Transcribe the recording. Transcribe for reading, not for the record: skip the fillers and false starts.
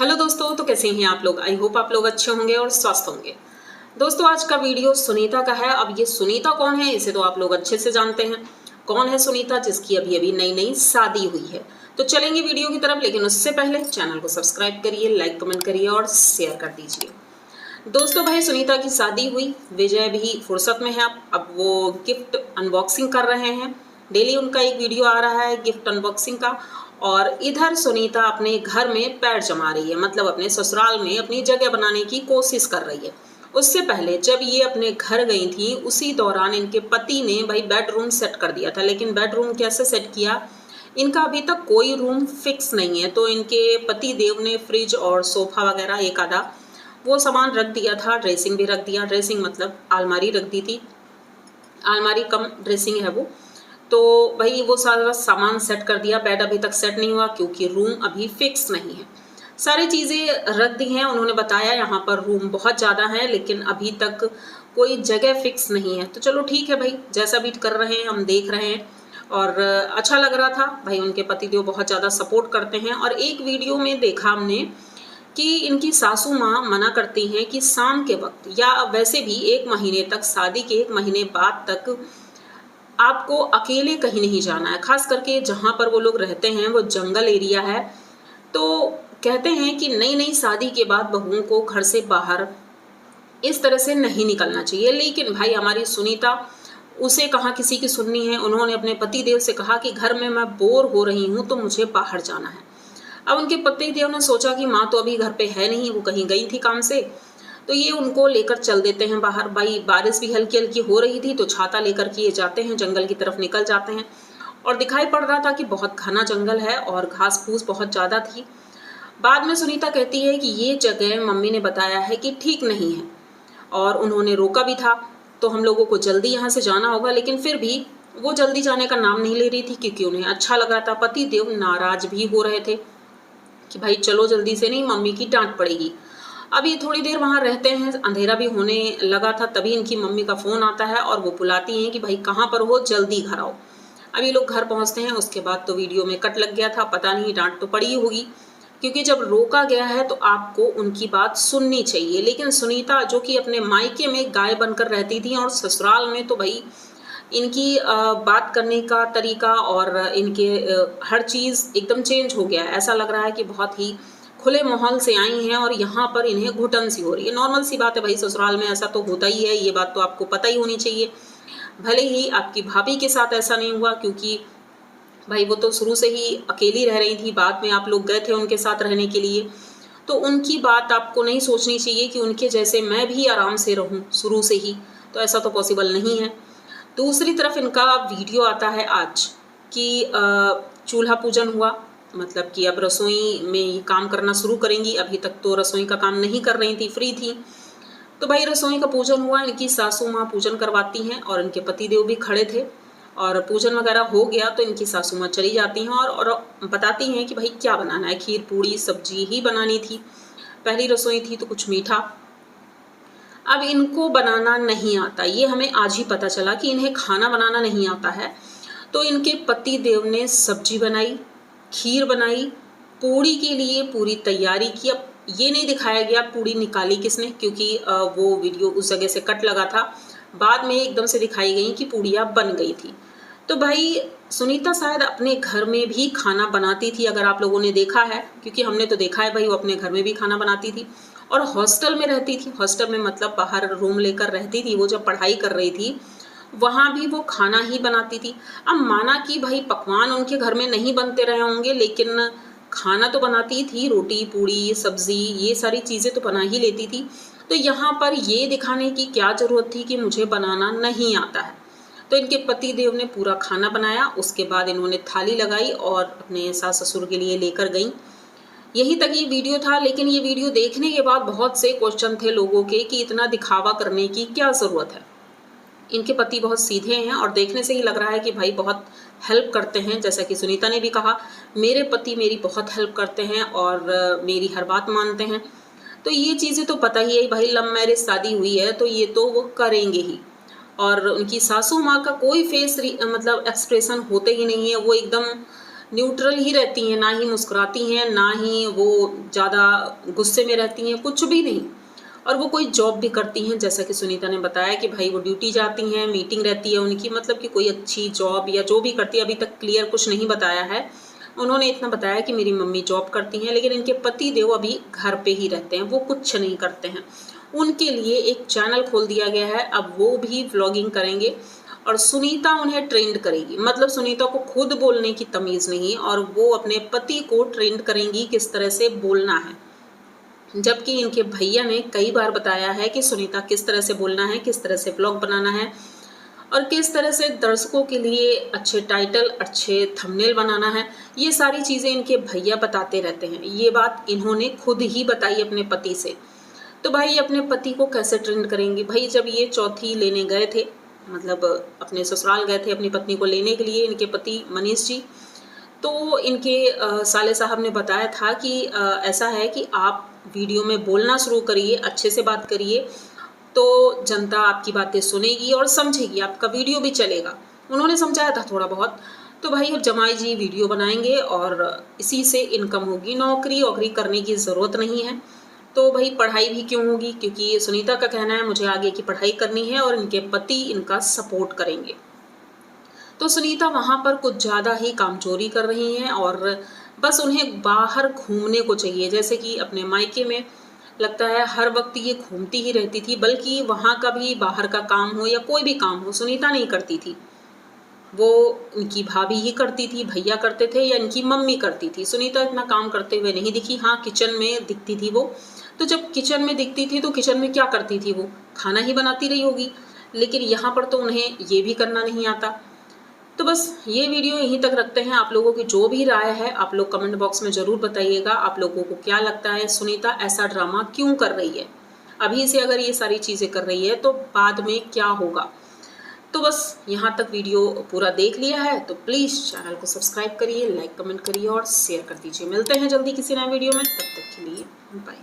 Hello दोस्तों, तो कैसे हैं आप लोग। आई होप आप लोग अच्छे होंगे और स्वस्थ होंगे। दोस्तों, आज का वीडियो सुनीता का है। अब ये सुनीता कौन है, इसे तो आप लोग अच्छे से जानते हैं। कौन है सुनीता, जिसकी अभी अभी नई नई शादी हुई है। तो चलेंगे वीडियो की तरफ, लेकिन उससे पहले चैनल को सब्सक्राइब करिए, लाइक कमेंट करिए और शेयर कर दीजिए। दोस्तों, भाई सुनीता की शादी हुई, विजय भी फुर्सत में है। अब वो गिफ्ट अनबॉक्सिंग कर रहे हैं। डेली उनका एक वीडियो आ रहा है गिफ्ट अनबॉक्सिंग का। और इधर सुनीता अपने घर में पैर जमा रही है, मतलब अपने ससुराल में अपनी जगह बनाने की कोशिश कर रही है। उससे पहले जब ये अपने घर गई थी, उसी दौरान इनके पति ने भाई बेडरूम सेट कर दिया था। लेकिन बेडरूम कैसे सेट किया, इनका अभी तक कोई रूम फिक्स नहीं है। तो इनके पति देव ने फ्रिज और सोफा वगैरह एक आधा वो सामान रख दिया था, ड्रेसिंग भी रख दिया। ड्रेसिंग मतलब अलमारी रख दी थी, अलमारी कम ड्रेसिंग है वो। तो भाई वो सारा सामान सेट कर दिया। बेड अभी तक सेट नहीं हुआ क्योंकि रूम अभी फिक्स नहीं है। सारी चीज़ें रख दी हैं। उन्होंने बताया यहाँ पर रूम बहुत ज़्यादा है, लेकिन अभी तक कोई जगह फिक्स नहीं है। तो चलो ठीक है भाई, जैसा भी कर रहे हैं हम देख रहे हैं। और अच्छा लग रहा था भाई, उनके पतिदेव बहुत ज़्यादा सपोर्ट करते हैं। और एक वीडियो में देखा हमने कि इनकी सासू माँ मना करती हैं कि शाम के वक्त या वैसे भी 1 महीने तक, शादी के 1 महीने बाद तक आपको अकेले कहीं नहीं जाना है। खास करके जहाँ पर वो लोग रहते हैं वो जंगल एरिया है। तो कहते हैं कि नई नई शादी के बाद बहुओं को घर से बाहर इस तरह से नहीं निकलना चाहिए। लेकिन भाई हमारी सुनीता, उसे कहाँ किसी की सुननी है। उन्होंने अपने पति देव से कहा कि घर में मैं बोर हो रही हूँ तो मुझे बाहर जाना है। अब उनके पति देव ने सोचा कि माँ तो अभी घर पे है नहीं, वो कहीं गई थी काम से, तो ये उनको लेकर चल देते हैं बाहर। भाई बारिश भी हल्की हल्की हो रही थी, तो छाता लेकर के ये जाते हैं, जंगल की तरफ निकल जाते हैं। और दिखाई पड़ रहा था कि बहुत घना जंगल है और घास फूस बहुत ज़्यादा थी। बाद में सुनीता कहती है कि ये जगह मम्मी ने बताया है कि ठीक नहीं है, और उन्होंने रोका भी था। तो हम लोगों को जल्दी यहाँ से जाना होगा, लेकिन फिर भी वो जल्दी जाने का नाम नहीं ले रही थी, क्योंकि उन्हें अच्छा लग रहा था। पति देव नाराज भी हो रहे थे कि भाई चलो जल्दी से, नहीं मम्मी की डांट पड़ेगी। अब ये थोड़ी देर वहाँ रहते हैं, अंधेरा भी होने लगा था। तभी इनकी मम्मी का फ़ोन आता है और वो बुलाती हैं कि भाई कहाँ पर हो, जल्दी घर आओ। अब ये लोग घर पहुँचते हैं। उसके बाद तो वीडियो में कट लग गया था, पता नहीं डांट तो पड़ी होगी, क्योंकि जब रोका गया है तो आपको उनकी बात सुननी चाहिए। लेकिन सुनीता, जो कि अपने मायके में गाय बनकर रहती थी, और ससुराल में तो भाई इनकी बात करने का तरीका और इनके हर चीज़ एकदम चेंज हो गया है। ऐसा लग रहा है कि बहुत ही खुले माहौल से आई हैं और यहाँ पर इन्हें घुटन सी हो रही है। नॉर्मल सी बात है भाई, ससुराल में ऐसा तो होता ही है, ये बात तो आपको पता ही होनी चाहिए। भले ही आपकी भाभी के साथ ऐसा नहीं हुआ, क्योंकि भाई वो तो शुरू से ही अकेली रह रही थी। बाद में आप लोग गए थे उनके साथ रहने के लिए, तो उनकी बात आपको नहीं सोचनी चाहिए कि उनके जैसे मैं भी आराम से रहूं शुरू से ही। तो ऐसा तो पॉसिबल नहीं है। दूसरी तरफ इनका वीडियो आता है आज कि चूल्हा पूजन हुआ, मतलब कि अब रसोई में ये काम करना शुरू करेंगी। अभी तक तो रसोई का काम नहीं कर रही थी, फ्री थी। तो भाई रसोई का पूजन हुआ, इनकी सासू माँ पूजन करवाती हैं और इनके पतिदेव भी खड़े थे। और पूजन वगैरह हो गया तो इनकी सासू माँ चली जाती हैं और बताती हैं कि भाई क्या बनाना है। खीर पूड़ी सब्जी ही बनानी थी, पहली रसोई थी तो कुछ मीठा। अब इनको बनाना नहीं आता, ये हमें आज ही पता चला कि इन्हें खाना बनाना नहीं आता है। तो इनके पति देव ने सब्जी बनाई, खीर बनाई, पूड़ी के लिए पूरी तैयारी की। अब ये नहीं दिखाया गया पूड़ी निकाली किसने, क्योंकि वो वीडियो उस जगह से कट लगा था। बाद में एकदम से दिखाई गई कि पूड़ियाँ बन गई थी। तो भाई सुनीता शायद अपने घर में भी खाना बनाती थी, अगर आप लोगों ने देखा है, क्योंकि हमने तो देखा है भाई वो अपने घर में भी खाना बनाती थी। और हॉस्टल में रहती थी, हॉस्टल में मतलब बाहर रूम लेकर रहती थी वो, जब पढ़ाई कर रही थी वहाँ भी वो खाना ही बनाती थी। अब माना कि भाई पकवान उनके घर में नहीं बनते रहे होंगे, लेकिन खाना तो बनाती थी, रोटी पूड़ी सब्जी ये सारी चीज़ें तो बना ही लेती थी। तो यहाँ पर ये दिखाने की क्या ज़रूरत थी कि मुझे बनाना नहीं आता है। तो इनके पति देव ने पूरा खाना बनाया, उसके बाद इन्होंने थाली लगाई और अपने सास ससुर के लिए लेकर गई। यहीं तक ये वीडियो था। लेकिन ये वीडियो देखने के बाद बहुत से क्वेश्चन थे लोगों के कि इतना दिखावा करने की क्या ज़रूरत है। इनके पति बहुत सीधे हैं और देखने से ही लग रहा है कि भाई बहुत हेल्प करते हैं। जैसा कि सुनीता ने भी कहा, मेरे पति मेरी बहुत हेल्प करते हैं और मेरी हर बात मानते हैं। तो ये चीज़ें तो पता ही है भाई, लव मैरिज शादी हुई है तो ये तो वो करेंगे ही। और उनकी सासू माँ का कोई फेस मतलब एक्सप्रेशन होते ही नहीं है, वो एकदम न्यूट्रल ही रहती हैं, ना ही मुस्कुराती हैं, ना ही वो ज़्यादा गुस्से में रहती हैं, कुछ भी नहीं। और वो कोई जॉब भी करती हैं, जैसा कि सुनीता ने बताया कि भाई वो ड्यूटी जाती हैं, मीटिंग रहती है उनकी, मतलब कि कोई अच्छी जॉब या जो भी करती है, अभी तक क्लियर कुछ नहीं बताया है। उन्होंने इतना बताया कि मेरी मम्मी जॉब करती हैं, लेकिन इनके पति देव अभी घर पे ही रहते हैं, वो कुछ नहीं करते हैं। उनके लिए एक चैनल खोल दिया गया है, अब वो भी व्लॉगिंग करेंगे और सुनीता उन्हें ट्रेंड करेगी। मतलब सुनीता को खुद बोलने की तमीज़ नहीं और वो अपने पति को ट्रेंड करेंगी किस तरह से बोलना है। जबकि इनके भैया ने कई बार बताया है कि सुनीता किस तरह से बोलना है, किस तरह से ब्लॉग बनाना है और किस तरह से दर्शकों के लिए अच्छे टाइटल, अच्छे थंबनेल बनाना है। ये सारी चीज़ें इनके भैया बताते रहते हैं। ये बात इन्होंने खुद ही बताई अपने पति से। तो भाई अपने पति को कैसे ट्रेंड करेंगी? भाई जब ये चौथी लेने गए थे, मतलब अपने ससुराल गए थे अपनी पत्नी को लेने के लिए, इनके पति मनीष जी, तो इनके साले साहब ने बताया था कि ऐसा है कि आप वीडियो में बोलना शुरू करिए, अच्छे से बात करिए, तो जनता आपकी बातें सुनेगी और समझेगी, आपका वीडियो भी चलेगा। उन्होंने समझाया था थोड़ा बहुत। तो भाई अब जमाई जी वीडियो बनाएंगे और इसी से इनकम होगी। नौकरी वोकरी करने की ज़रूरत नहीं है। तो भाई पढ़ाई भी क्यों होगी, क्योंकि सुनीता का कहना है मुझे आगे की पढ़ाई करनी है और इनके पति इनका सपोर्ट करेंगे। तो सुनीता वहाँ पर कुछ ज़्यादा ही कामचोरी कर रही हैं और बस उन्हें बाहर घूमने को चाहिए। जैसे कि अपने मायके में लगता है हर वक्त ये घूमती ही रहती थी, बल्कि वहाँ का भी बाहर का काम हो या कोई भी काम हो सुनीता नहीं करती थी, वो इनकी भाभी ही करती थी, भैया करते थे या इनकी मम्मी करती थी। सुनीता इतना काम करते हुए नहीं दिखी। हाँ, किचन में दिखती थी वो। तो जब किचन में दिखती थी तो किचन में क्या करती थी वो? खाना ही बनाती रही होगी। लेकिन यहाँ पर तो उन्हें ये भी करना नहीं आता। तो बस ये वीडियो यहीं तक रखते हैं। आप लोगों की जो भी राय है आप लोग कमेंट बॉक्स में ज़रूर बताइएगा। आप लोगों को क्या लगता है सुनीता ऐसा ड्रामा क्यों कर रही है? अभी से अगर ये सारी चीज़ें कर रही है तो बाद में क्या होगा? तो बस यहाँ तक वीडियो पूरा देख लिया है तो प्लीज़ चैनल को सब्सक्राइब करिए, लाइक कमेंट करिए और शेयर कर दीजिए। मिलते हैं जल्दी किसी नए वीडियो में, तब तक के लिए बाय।